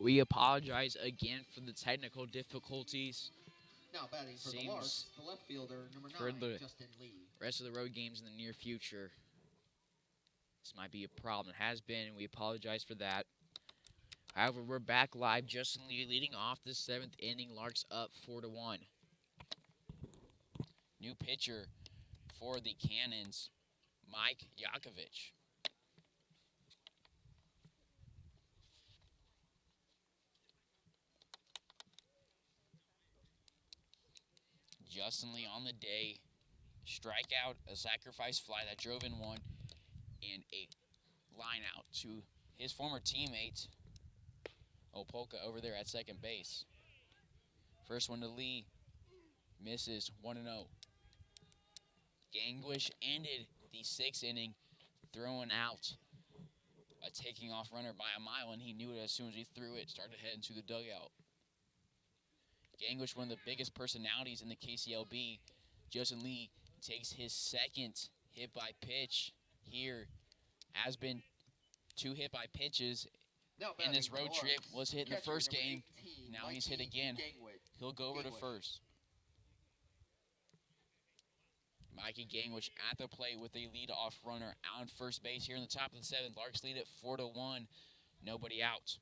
We apologize again for the technical difficulties. Now batting for the Larks, the left fielder, number 9, For the Justin Lee. rest of the road games in the near future, this might be a problem. It has been, and we apologize for that. However, we're back live. Justin Lee leading off the 7th inning. Larks up 4-1. New pitcher for the Cannons, Mike Yakovich. Justin Lee on the day, strikeout, a sacrifice fly that drove in one, and a line out to his former teammate, Opolka, over there at second base. First one to Lee, misses 1-0. Gangwish ended the 6th inning, throwing out a taking off runner by a mile, and he knew it as soon as he threw it, started heading to the dugout. Gangwish, one of the biggest personalities in the KCLB. Justin Lee takes his second hit by pitch here. Has been 2 hit by pitches in this road trip. Was hit in the first game. Now he's hit again. He'll go over to first. Mikey Gangwish at the plate with a leadoff runner on first base here in the top of the 7th. Larks lead it 4-1. Nobody out.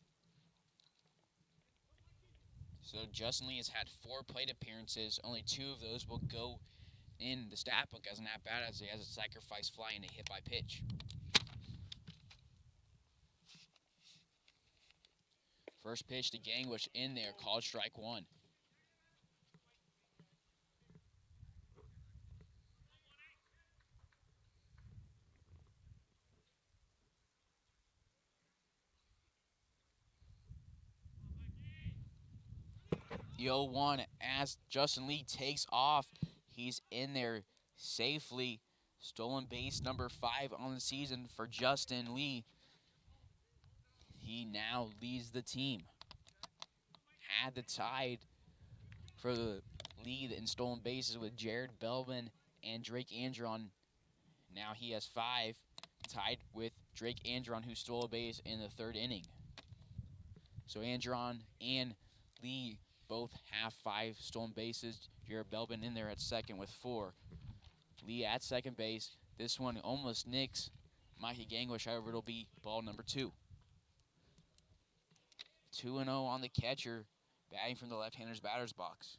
So Justin Lee has had 4 plate appearances. Only 2 of those will go in the stat book as an at-bat, as he has a sacrifice fly and a hit by pitch. First pitch to Gangwish in there, called strike 1. The 0-1 as Justin Lee takes off. He's in there safely. Stolen base number 5 on the season for Justin Lee. He now leads the team. Had the tide for the lead in stolen bases with Jared Belvin and Drake Andron. Now he has 5, tied with Drake Andron, who stole a base in the 3rd inning. So Andron and Lee both have 5 stolen bases. Jared Belvin in there at second with 4. Lee at second base. This one almost nicks Mikey Gangwish, however, it'll be ball number 2. 2-0 on the catcher, batting from the left-hander's batter's box.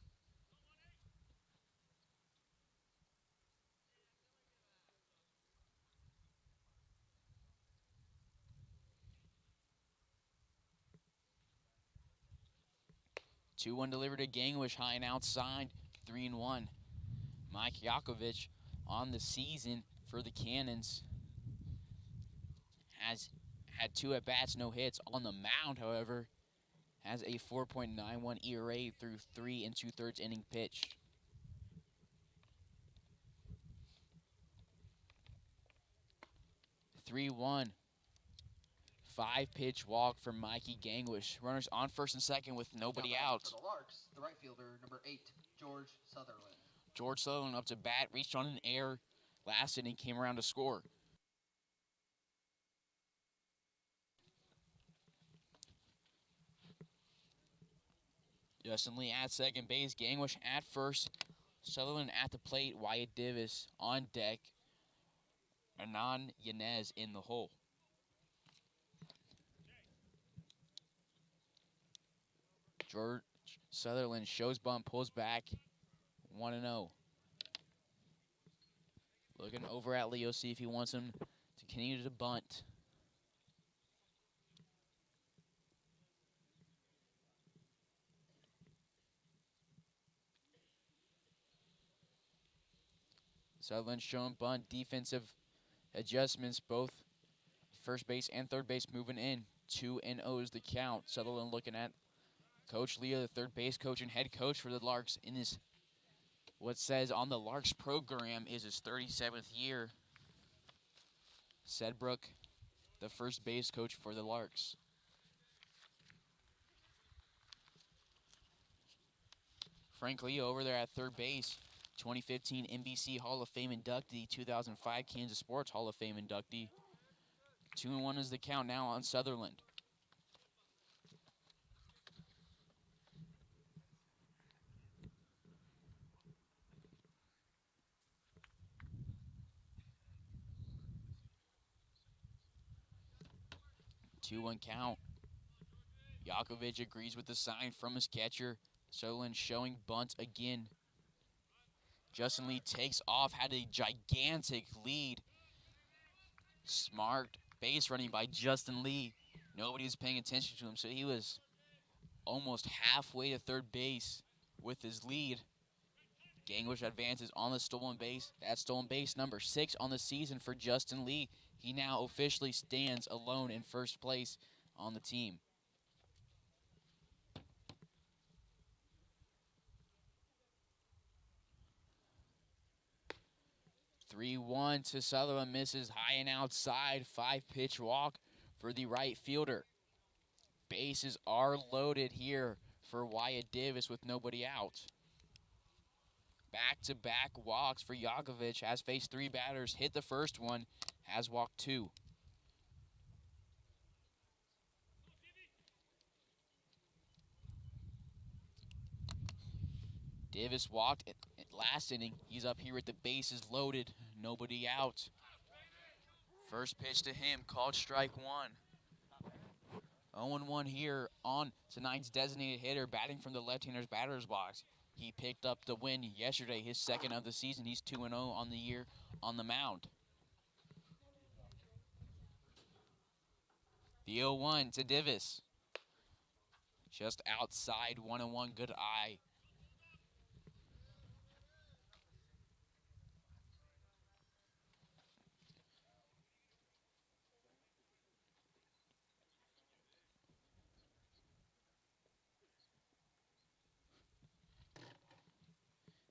Two one delivered to Gangwish, high and outside, 3-1. Mike Yakovich on the season for the Cannons has had 2 at-bats, no hits. On the mound, however, has a 4.91 ERA through 3 2/3 inning pitch. Three one. 5-pitch walk from Mikey Gangwish. Runners on first and second with nobody out. For the Larks, the right fielder, number 8, George Sutherland. George Sutherland up to bat, reached on an air last inning, came around to score. Justin Lee at second base, Gangwish at first, Sutherland at the plate, Wyatt Davis on deck, Hernan Yanez in the hole. George Sutherland shows bunt, pulls back, 1-0. Looking over at Leo, see if he wants him to continue to bunt. Sutherland showing bunt, defensive adjustments, both first base and third base moving in. 2-0 is the count. Sutherland looking at Coach Leo, the third base coach and head coach for the Larks in his, what says on the Larks program, is his 37th year. Sedbrook, the first base coach for the Larks. Frank Leo over there at third base, 2015 NBC Hall of Fame inductee, 2005 Kansas Sports Hall of Fame inductee. 2-1 is the count now on Sutherland. 2-1 count. Yakovich agrees with the sign from his catcher. Sutherland showing bunt again. Justin Lee takes off, had a gigantic lead. Smart base running by Justin Lee. Nobody was paying attention to him, so he was almost halfway to third base with his lead. Gangwish advances on the stolen base. That's stolen base number 6 on the season for Justin Lee. He now officially stands alone in first place on the team. 3-1 to Sutherland, misses high and outside. 5-pitch walk for the right fielder. Bases are loaded here for Wyatt Davis with nobody out. Back-to-back walks for Yakovich. Has faced 3 batters, hit the first one, has walked 2. Davis walked at last inning. He's up here with the bases loaded, nobody out. First pitch to him, called strike 1. 0-1 here on tonight's designated hitter, batting from the left-hander's batter's box. He picked up the win yesterday, his second of the season. He's 2-0 on the year on the mound. The 0-1 to Davis. Just outside, 1-1, good eye.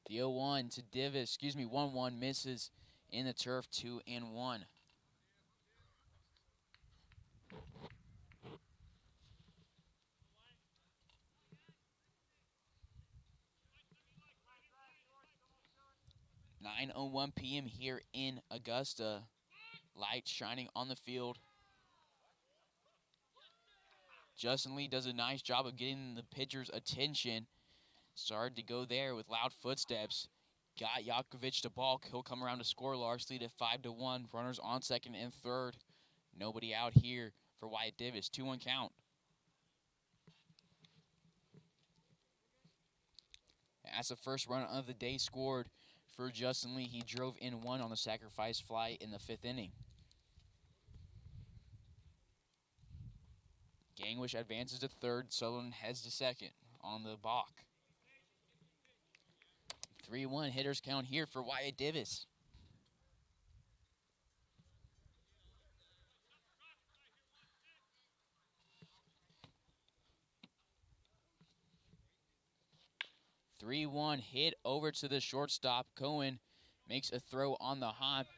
The 0-1 to Davis, 1-1, misses in the turf, 2-1. (9:01 p.m. here in Augusta. Lights shining on the field. Justin Lee does a nice job of getting the pitcher's attention. Started to go there with loud footsteps. Got Yakovich to balk. He'll come around to score. Larks lead at 5-1. Runners on second and third. Nobody out here for Wyatt Davis. 2-1 count. That's the first run of the day scored for Justin Lee. He drove in 1 on the sacrifice fly in the 5th inning. Gangwish advances to third. Sutherland heads to second on the balk. 3-1 hitters count here for Wyatt Davis. (3-1) hit over to the shortstop. Cohen makes a throw on the hop.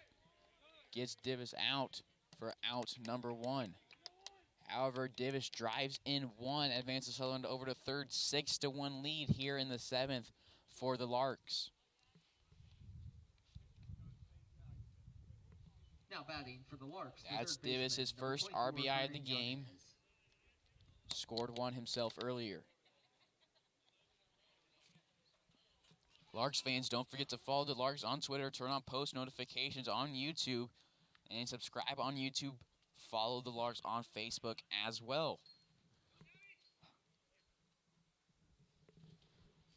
Gets Davis out for out number 1. However, Davis drives in 1, advances Sutherland over to third. 6-1 lead here in the 7th for the Larks. Now batting for the Larks. That's Davis' first RBI of the game. Scored 1 himself earlier. Larks fans, don't forget to follow the Larks on Twitter, turn on post notifications on YouTube, and subscribe on YouTube. Follow the Larks on Facebook as well.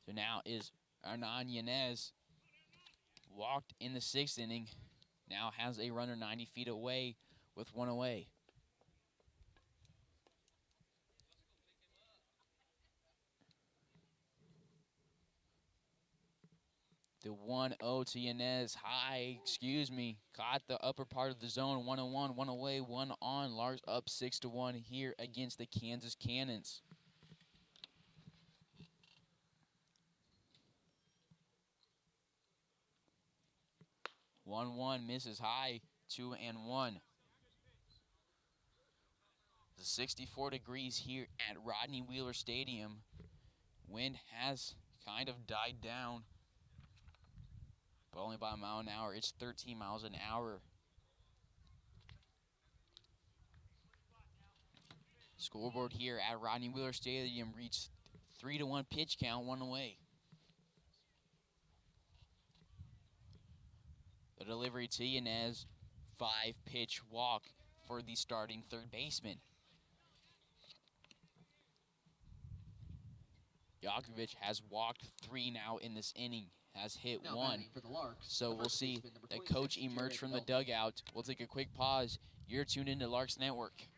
So now is Hernan Yanez. Walked in the 6th inning. Now has a runner 90 feet away with 1 away. The 1-0 to Yanez. High, caught the upper part of the zone. 1-1, 1 away, 1 on. Larks up 6-1 here against the Kansas Cannons. (1-1) misses high. 2-1. The 64 degrees here at Rodney Wheeler Stadium. Wind has kind of died down, but only by a mile an hour. It's 13 miles an hour. Scoreboard here at Rodney Wheeler Stadium reached 3-1 pitch count, 1 away. The delivery to Yanez, 5-pitch walk for the starting third baseman. Yakovich has walked 3 now in this inning, has hit Now 1. batting for the Larks, So the we'll first see baseman, number the 26, coach emerge Jared from the Belbin. dugout. We'll take a quick pause. You're tuned into Larks Network.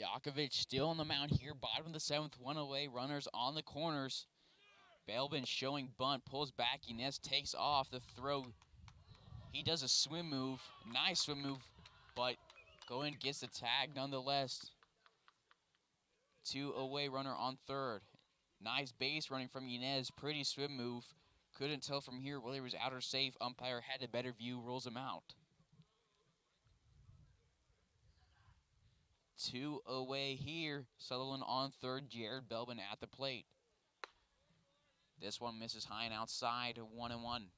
Yakovich still on the mound here, bottom of the 7th, 1 away, runners on the corners. Belbin showing bunt, pulls back, Inez takes off the throw. He does a swim move, nice swim move, but going gets the tag nonetheless. 2 away, runner on 3rd. Nice base running from Inez, pretty swim move. Couldn't tell from here whether he was out or safe. Umpire had a better view, rules him out. 2 away here, Sutherland on 3rd, Jared Belbin at the plate. This one misses high and outside, 1-1.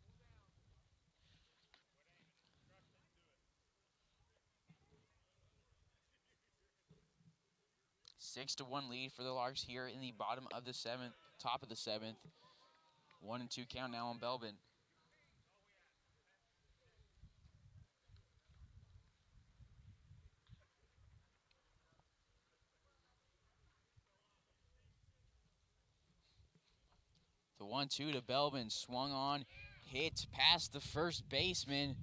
6-1 lead for the Larks here in the bottom of the 7th, top of the 7th. 1-2 count now on Belbin. The 1-2 to Belbin, swung on, hit past the first baseman.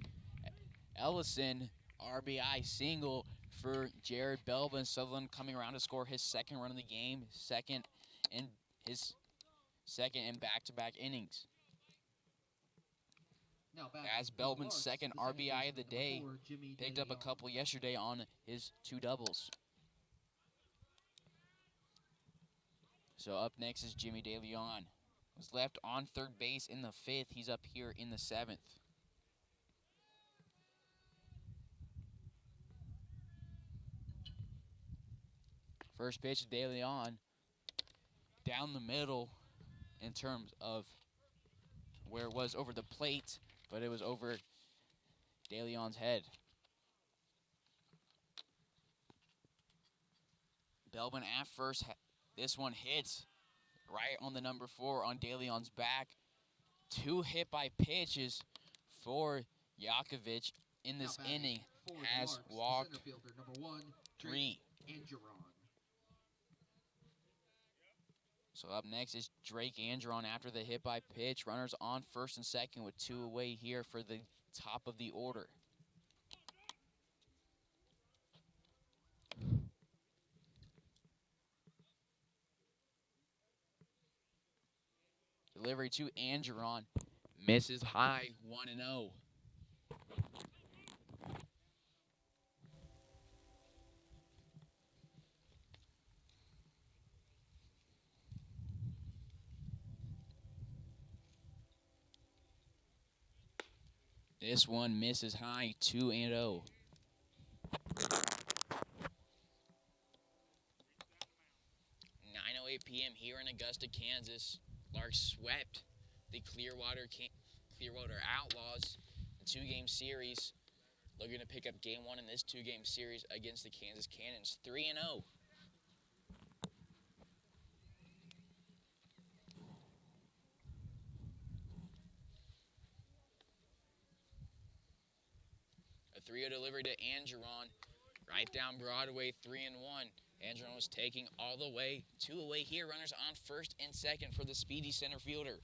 Ellison, RBI single for Jared Belbin. Sutherland coming around to score his 2nd run of the game, second in back-to-back innings. Now As batting for the Belbin's Larks, 2nd the second RBI of the baseman, day, number 4, Jimmy picked up a DeLeon. couple yesterday on his 2 doubles. So up next is Jimmy DeLeon. Was left on 3rd base in the 5th. He's up here in the 7th. First pitch to DeLeon. Down the middle in terms of where it was over the plate, but it was over DeLeon's head. Belbin at first. This one hits right on the number 4 on DeLeon's back. 2 hit by pitches for Yakovich in this Now batting inning. for the Has Larks, the walked center fielder, number 1, 3. Angeron. So up next is Drake Andron after the hit by pitch. Runners on 1st and 2nd with 2 away here for the top of the order. Delivery to Andron. Misses high, 1-0. This one misses high, 2-0. 9:08 p.m. here in Augusta, Kansas. Larks swept the Clearwater Outlaws in 2-game series. Looking to pick up game 1 in this 2-game series against the Kansas Cannons, 3-0. A 3-0 delivery to Angeron, right down Broadway, 3-1. Angeron was taking all the way, 2 away here. Runners on 1st and 2nd for the speedy center fielder.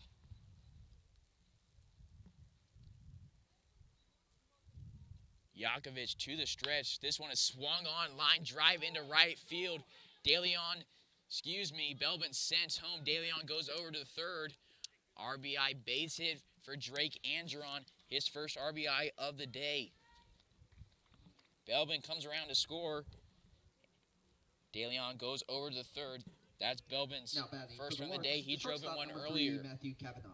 Yakovich to the stretch. This one is swung on, line drive into right field. Belbin sent home. DeLeon goes over to the 3rd. RBI base hit for Drake Andron, his first RBI of the day. Belbin comes around to score. DeLeon goes over to the third. That's Belbin's first run of the day. He drove in one earlier. Matthew Kavanaugh.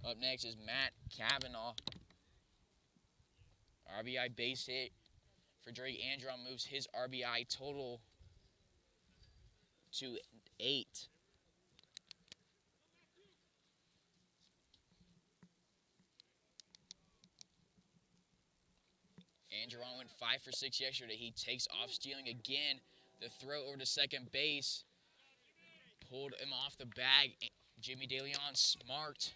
Up next is Matt Kavanaugh. RBI base hit for Drake Andron moves his RBI total to 8. Andron went 5 for 6 yesterday. He takes off stealing again. The throw over to second base pulled him off the bag. Jimmy DeLeon smart,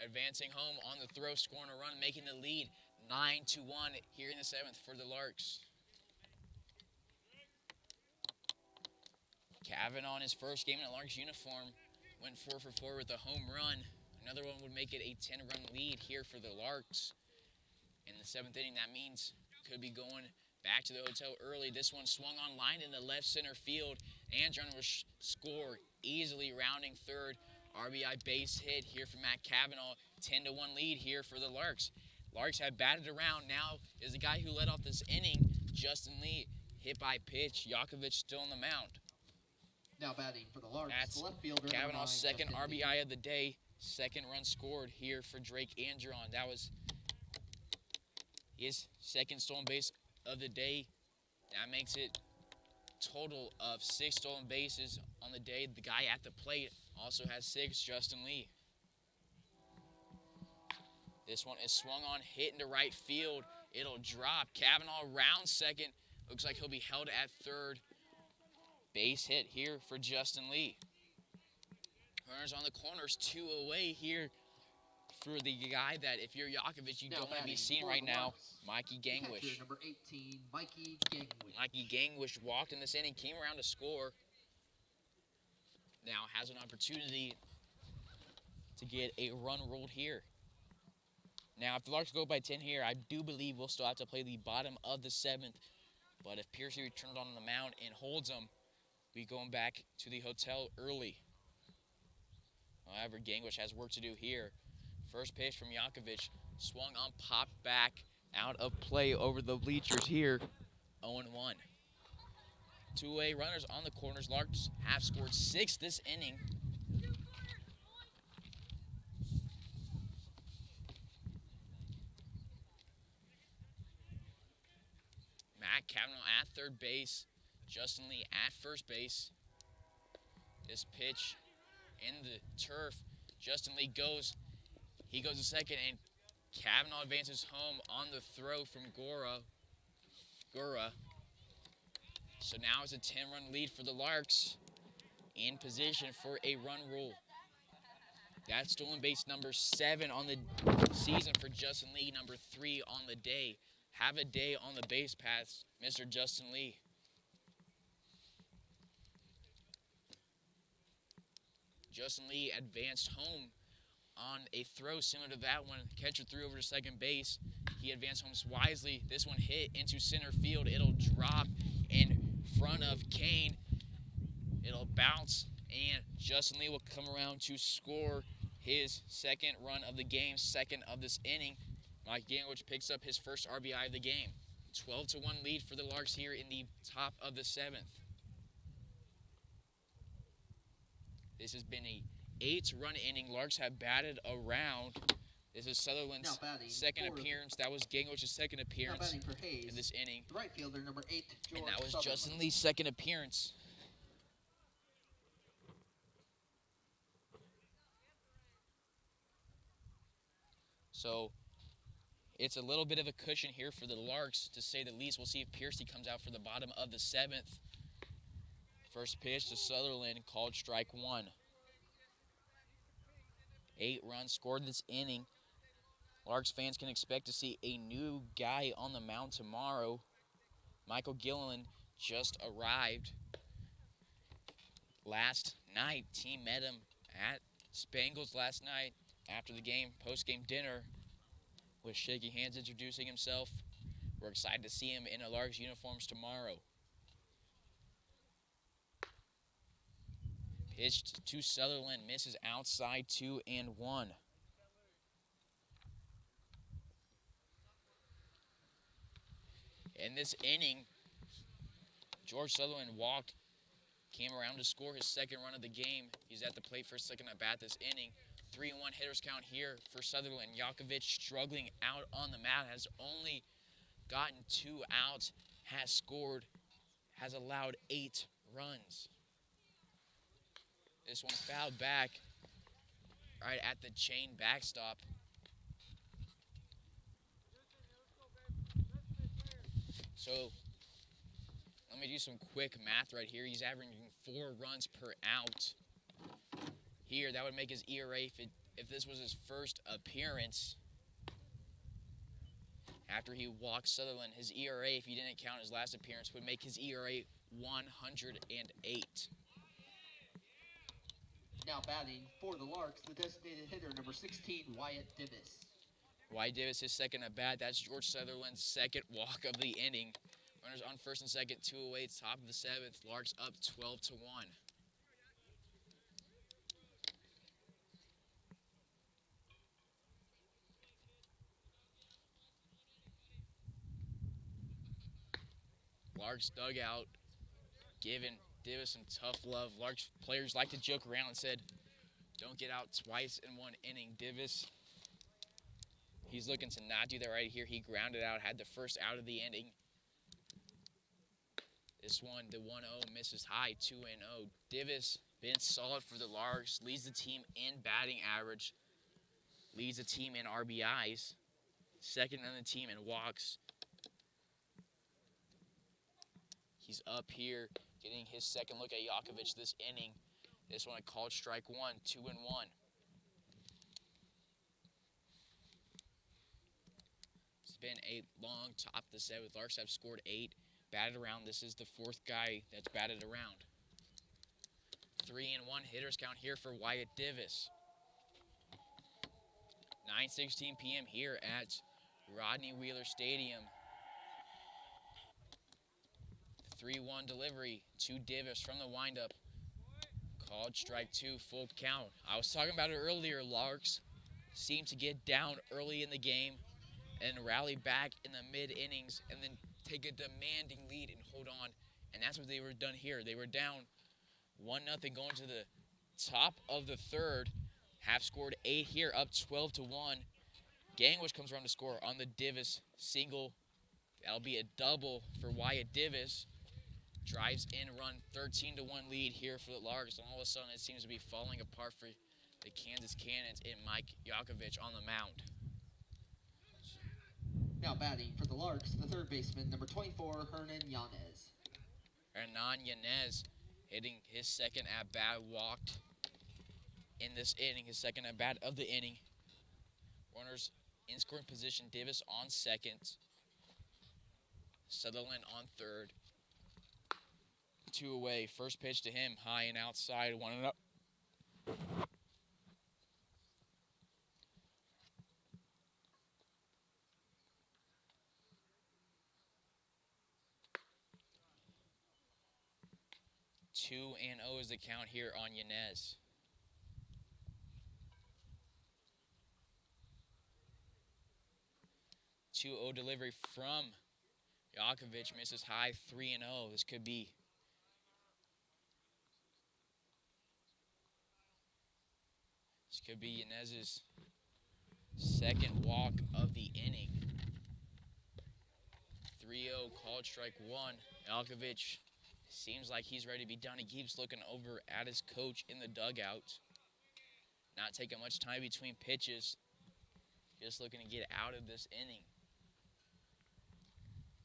advancing home on the throw, scoring a run, making the lead 9-1 here in the 7th for the Larks. Kavanaugh in his first game in a Larks uniform went 4 for 4 with a home run. Another one would make it a 10-run lead here for the Larks. In the 7th inning, that means could be going back to the hotel early. This one swung on line in the left center field. Andron will score easily, rounding third. RBI base hit here from Matt Kavanaugh. 10-1 lead here for the Larks. Larks have batted around. Now is the guy who led off this inning, Justin Lee, hit by pitch. Yakovich still on the mound. Now batting for the Larks, That's the left fielder. Kavanaugh's second Justin Lee. RBI of the day. Second run scored here for Drake Andron. That was his second stolen base of the day. That makes it total of 6 stolen bases on the day. The guy at the plate also has 6, Justin Lee. This one is swung on, hit into right field. It'll drop. Kavanaugh round second. Looks like he'll be held at third. Base hit here for Justin Lee. Runners on the corners, 2 away here for the guy that, if you're Yakovich, you don't want to be seen right now, Mikey Gangwish. Catcher number 18, Mikey Gangwish. Mikey Gangwish walked in this inning, came around to score. Now has an opportunity to get a run ruled here. Now, if the Larks go by 10 here, I do believe we'll still have to play the bottom of the 7th. But if Piercy returns on the mound and holds them, we going back to the hotel early. However, Gangwish has work to do here. First pitch from Yakovich, swung on, popped back, out of play over the bleachers here, 0-1. 2-away runners on the corners. Larks have scored 6 this inning. Matt Kavanaugh at third base, Justin Lee at first base. This pitch in the turf, Justin Lee goes. He goes to second, and Kavanaugh advances home on the throw from Gura. So now it's a 10-run lead for the Larks, in position for a run rule. That's stolen base number 7 on the season for Justin Lee, number 3 on the day. Have a day on the base paths, Mr. Justin Lee. Justin Lee advanced home on a throw similar to that one. Catcher threw over to second base. He advanced home wisely. This one hit into center field. It'll drop in front of Kane. It'll bounce, and Justin Lee will come around to score his second run of the game, second of this inning. Mike Gangwish picks up his first RBI of the game. 12-1 lead for the Larks here in the top of the 7th. This has been a 8-run inning. Larks have batted around. This is Sutherland's second appearance. That was Gangwish's second appearance in this inning. The right fielder, number 8, George And that was Sutherland. Justin Lee's second appearance. So it's a little bit of a cushion here for the Larks, to say the least. We'll see if Piercy comes out for the bottom of the 7th. First pitch to Sutherland, called strike 1. 8 runs scored this inning. Larks fans can expect to see a new guy on the mound tomorrow. Michael Gilliland just arrived last night. Team met him at Spangles last night after the game, post-game dinner, with shaking hands, introducing himself. We're excited to see him in a Larks uniforms tomorrow. Pitched to Sutherland, misses outside, 2-1. In this inning, George Sutherland walked, came around to score his second run of the game. He's at the plate for a second at bat this inning. 3-1 hitters count here for Sutherland. Yakovich struggling out on the mound, has only gotten 2 outs, has allowed 8 runs. This one fouled back right at the chain backstop. So let me do some quick math right here. He's averaging 4 runs per out. Here, that would make his ERA, if this was his first appearance after he walked Sutherland, his ERA, if you didn't count his last appearance, would make his ERA 108. Now batting for the Larks, the designated hitter, number 16, Wyatt Divis. Wyatt Divis, his second at bat. That's George Sutherland's second walk of the inning. Runners on first and second, 2 away, top of the 7th. Larks up 12-1. Larks dugout giving Divis some tough love. Larks players like to joke around and said, don't get out twice in one inning. Divis, he's looking to not do that right here. He grounded out, had the first out of the inning. This one, the 1-0 misses high, 2-0. Divis been solid for the Larks, leads the team in batting average, leads the team in RBIs, second on the team in walks. He's up here getting his second look at Yakovich this inning. This one a called strike 1, 2-1. It's been a long top of the 7th. Larks have scored 8, batted around. This is the 4th guy that's batted around. 3-1 hitters count here for Wyatt Divis. 9:16 p.m. here at Rodney Wheeler Stadium. 3-1 delivery to Divis from the windup. Called strike 2, full count. I was talking about it earlier. Larks seem to get down early in the game and rally back in the mid-innings and then take a demanding lead and hold on. And that's what they were done here. They were down 1-0 going to the top of the 3rd. Have scored 8 here, up 12-1. Gangwish comes around to score on the Divis single. That'll be a double for Wyatt Divis. Drives in, run 13-1 lead here for the Larks, and all of a sudden it seems to be falling apart for the Kansas Cannons and Mike Yakovich on the mound. Now batting for the Larks, the third baseman, number 24, Hernan Yanez. Hernan Yanez hitting his second at-bat, walked in this inning, his second at-bat of the inning. Runners in scoring position, Divis on second, Sutherland on third. 2 away. First pitch to him, high and outside, 1-0. Two and 0 is the count here on Yanez. Two 0 delivery from Yakovich, misses high, 3-0. This could be Yanez's second walk of the inning. 3-0 called strike 1. Yakovich seems like he's ready to be done. He keeps looking over at his coach in the dugout. Not taking much time between pitches. Just looking to get out of this inning.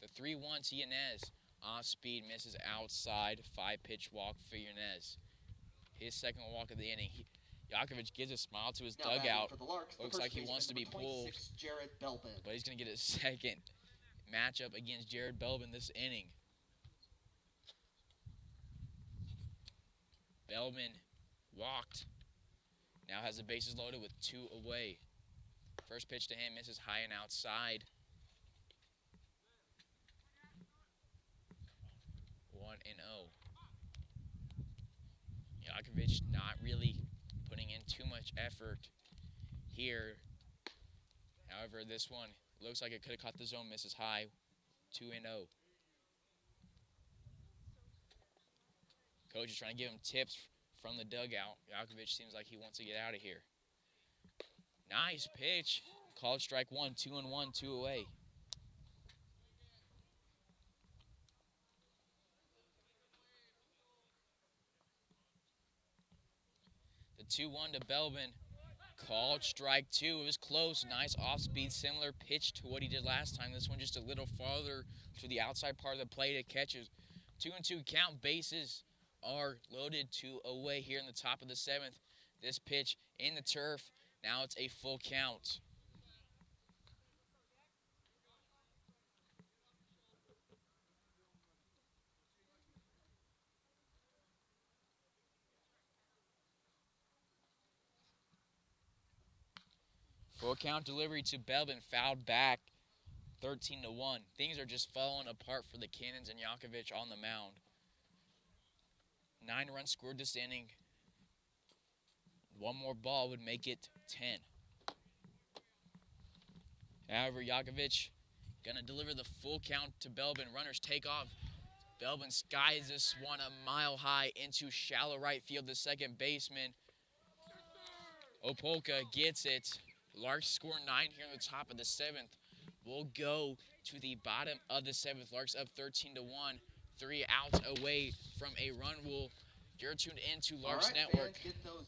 The 3-1 to Yanez. Off speed, misses outside. 5-pitch walk for Yanez. His second walk of the inning. Yakovich gives a smile to his dugout. For the Larks, Looks like he wants to be pulled. Jared Belbin. But he's going to get his second matchup against Jared Belbin this inning. Belbin walked. Now has the bases loaded with 2 away. First pitch to him, misses high and outside. 1-0. Yakovich not really putting in too much effort here. However, this one looks like it could have caught the zone, misses high, 2-0. Coach is trying to give him tips from the dugout. Yakovich seems like he wants to get out of here. Nice pitch. Called strike one, 2-1, 2 away. The 2-1 to Belbin. Called strike two. It was close. Nice off-speed, similar pitch to what he did last time. This one just a little farther to the outside part of the plate. It catches. 2-2 count. Bases are loaded, 2 away here in the top of the seventh. This pitch in the turf. Now it's a full count. Full count delivery to Belbin, fouled back, 13-1. Things are just falling apart for the Cannons and Yakovich on the mound. 9 runs scored this inning. One more ball would make it 10. However, Yakovich gonna deliver the full count to Belbin. Runners take off. Belbin skies this one a mile high into shallow right field. The second baseman, Opolka, gets it. Larks score 9 here in the top of the seventh. We'll go to the bottom of the seventh. Larks up 13-1. 3 outs away from a run rule. You're tuned into Larks Network. Fans, get those.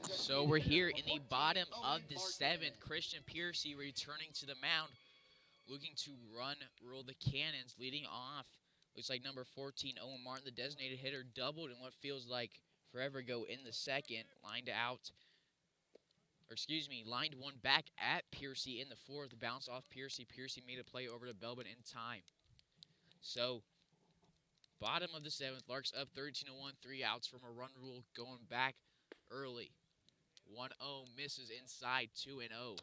So we're here in the bottom of the seventh. Christian Piercy returning to the mound, looking to rule the Cannons, leading off. Looks like number 14, Owen Martin, the designated hitter, doubled in what feels like forever ago in the second. Lined one back at Piercy in the fourth. Bounce off Piercy. Piercy made a play over to Belbin in time. So, bottom of the seventh, Larks up 13-1, 3 outs from a run rule going back early. 1-0 misses inside, 2-0.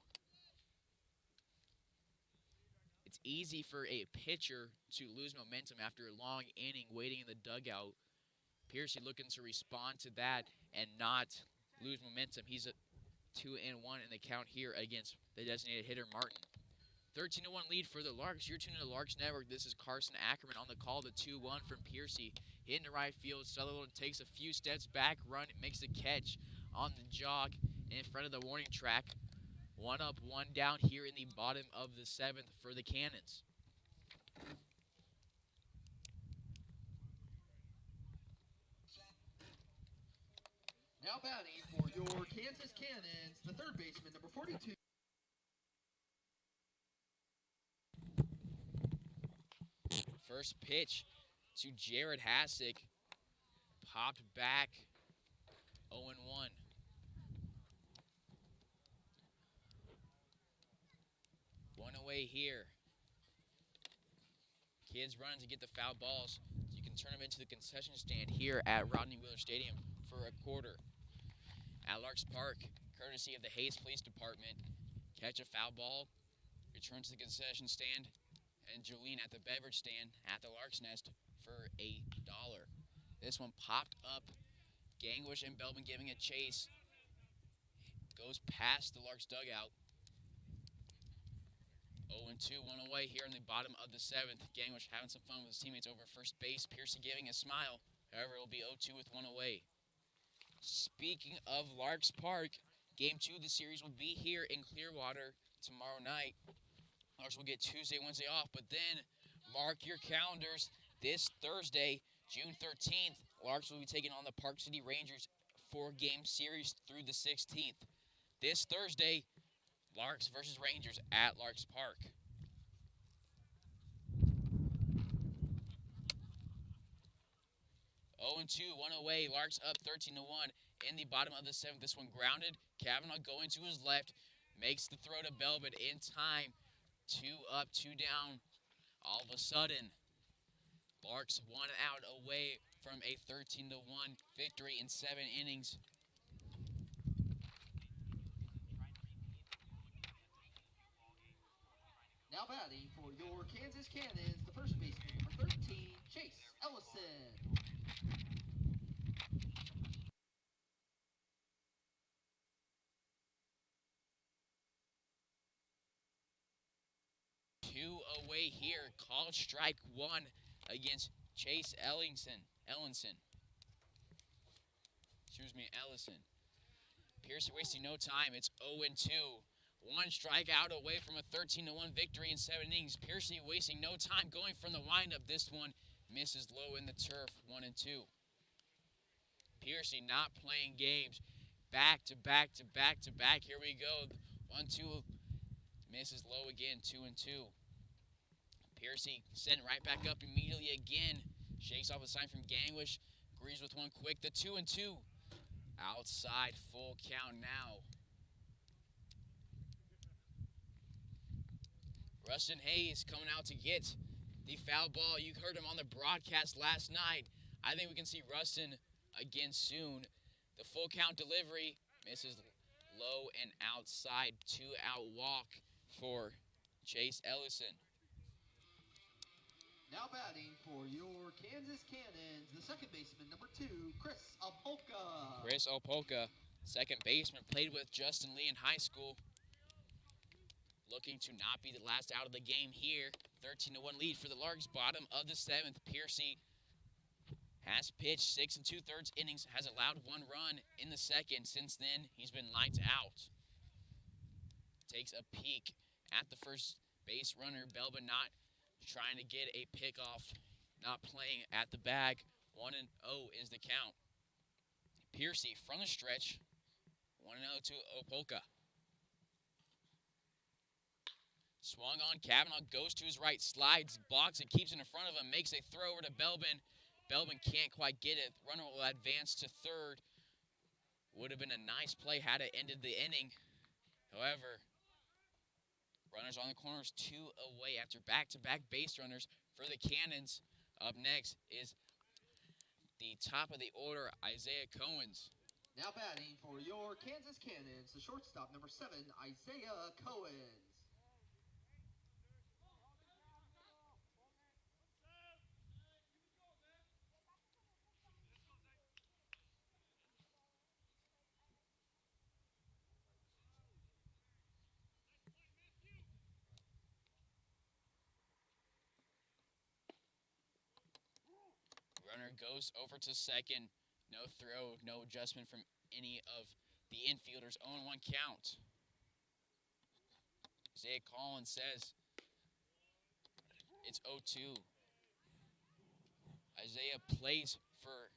It's easy for a pitcher to lose momentum after a long inning waiting in the dugout. Piercy looking to respond to that and not lose momentum. He's a 2-1 in the count here against the designated hitter Martin. 13-1 lead for the Larks. You're tuning to the Larks Network. This is Carson Ackerman on the call. The 2-1 from Piercy. Hitting to right field. Sutherland takes a few steps back. Makes the catch on the jog in front of the warning track. 1 up, 1 down here in the bottom of the seventh for the Cannons. Now batting for your Kansas Cannons, the third baseman, number 42. First pitch to Jared Hassick. Popped back. 0-1. One away here. Kids running to get the foul balls. You can turn them into the concession stand here at Rodney Wheeler Stadium for a quarter. At Larks Park, courtesy of the Hays Police Department. Catch a foul ball, return to the concession stand, and Jolene at the beverage stand at the Larks Nest for $1. This one popped up. Gangwish and Belbin giving a chase. Goes past the Larks dugout. 0-2, one away here in the bottom of the 7th. Gangwish having some fun with his teammates over first base. Piercy giving a smile. However, it will be 0-2 with one away. Speaking of Larks Park, Game 2 of the series will be here in Clearwater tomorrow night. Larks will get Tuesday, Wednesday off, but then mark your calendars. This Thursday, June 13th, Larks will be taking on the Park City Rangers 4-game series through the 16th. This Thursday, Larks versus Rangers at Larks Park. Oh and 2, one away. Larks up 13-1 in the bottom of the 7th. This one grounded. Kavanaugh going to his left, makes the throw to Belbin in time. 2 up, 2 down. All of a sudden, Larks 1 out away from a 13-1 victory in 7 innings. Now batting for your Kansas Cannons, the first baseman, number 13, Chase Ellison. Two away here. Called strike 1 against Chase Ellison. Ellison. Piercy wasting no time. It's 0-2. 1 strikeout away from a 13-1 victory in 7 innings. Piercy wasting no time going from the windup. This one misses low in the turf. 1-2. Piercy not playing games. Back to back to back to back. Here we go. 1-2. Misses low again. 2-2. Piercy sent right back up immediately again. Shakes off a sign from Gangwish. Agrees with one quick. The 2-2. Outside, full count now. Rustin Hays coming out to get the foul ball. You heard him on the broadcast last night. I think we can see Rustin again soon. The full count delivery misses low and outside. 2-out walk for Chase Ellison. Now batting for your Kansas Cannons, the second baseman, number 2, Chris Opolka. Chris Opolka, second baseman, played with Justin Lee in high school. Looking to not be the last out of the game here. 13-1 lead for the Larks, bottom of the 7th. Piercy has pitched 6 2/3 innings, has allowed 1 run in the second. Since then, he's been lights out. Takes a peek at the first base runner. Belbin not trying to get a pick off, not playing at the bag. 1-0 is the count. Piercy from the stretch. 1-0 to Opolka. Swung on. Kavanaugh goes to his right, slides, blocks it, keeps it in front of him, makes a throw over to Belbin. Belbin can't quite get it. Runner will advance to third. Would have been a nice play had it ended the inning. However, runners on the corners, 2 away after back-to-back base runners for the Cannons. Up next is the top of the order, Isaiah Cohens. Now batting for your Kansas Cannons, the shortstop, number 7, Isaiah Cohens. Runner goes over to second. No throw, no adjustment from any of the infielders. 0-1 count. Isaiah Collins says it's 0-2. Isaiah plays for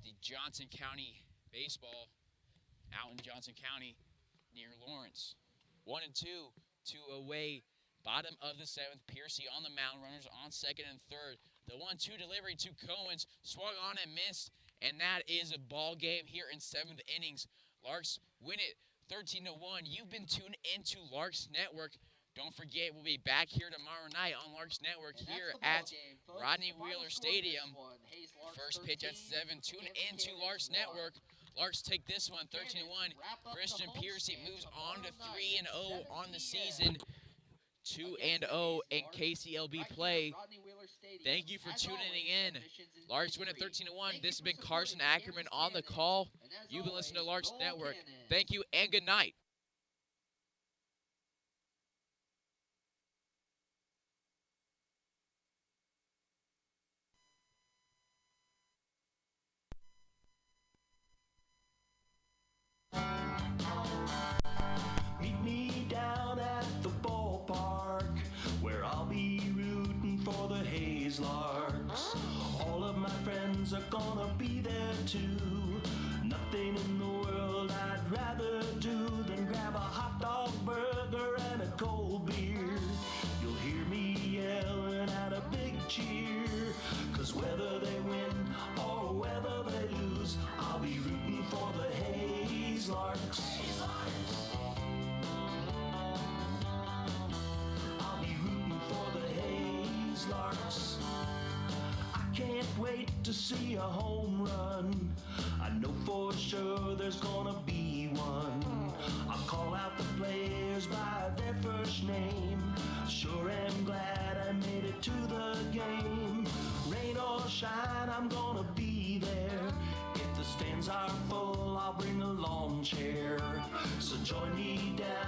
the Johnson County baseball out in Johnson County near Lawrence. 1-2, 2 away. Bottom of the 7th, Piercy on the mound. Runners on second and third. The 1-2 delivery to Cohens. Swung on and missed. And that is a ball game here in 7th innings. Larks win it 13-1. You've been tuned into Larks Network. Don't forget, we'll be back here tomorrow night on Larks Network here at Rodney Wheeler Stadium. First pitch at 7. Tune in to Larks Network. Larks take this one, 13-1. Christian Piercy moves on to 3-0 on the season. 2-0 in KCLB play. Thank you for tuning in. Larks win at 13-1. This has been Carson Ackerman on the call. You've been listening to Larks Network. Thank you and good night. Meet me down at the ballpark, where I'll be rooting for the Hays Larks. All of my friends are gonna be there too. Nothing in the world I'd rather do than grab a hot dog burger and a cold beer. You'll hear me yelling out a big cheer, 'cause whether they win or whether they lose, I'll be rooting for the Hays Larks. I'll be rooting for the Hays Larks. I can't wait to see a home run. I know for sure there's gonna be one. I'll call out the players by their first name. Sure am glad I made it to the game. Rain or shine, I'm gonna be there. If the stands are full, I'll bring a lawn chair. So join me down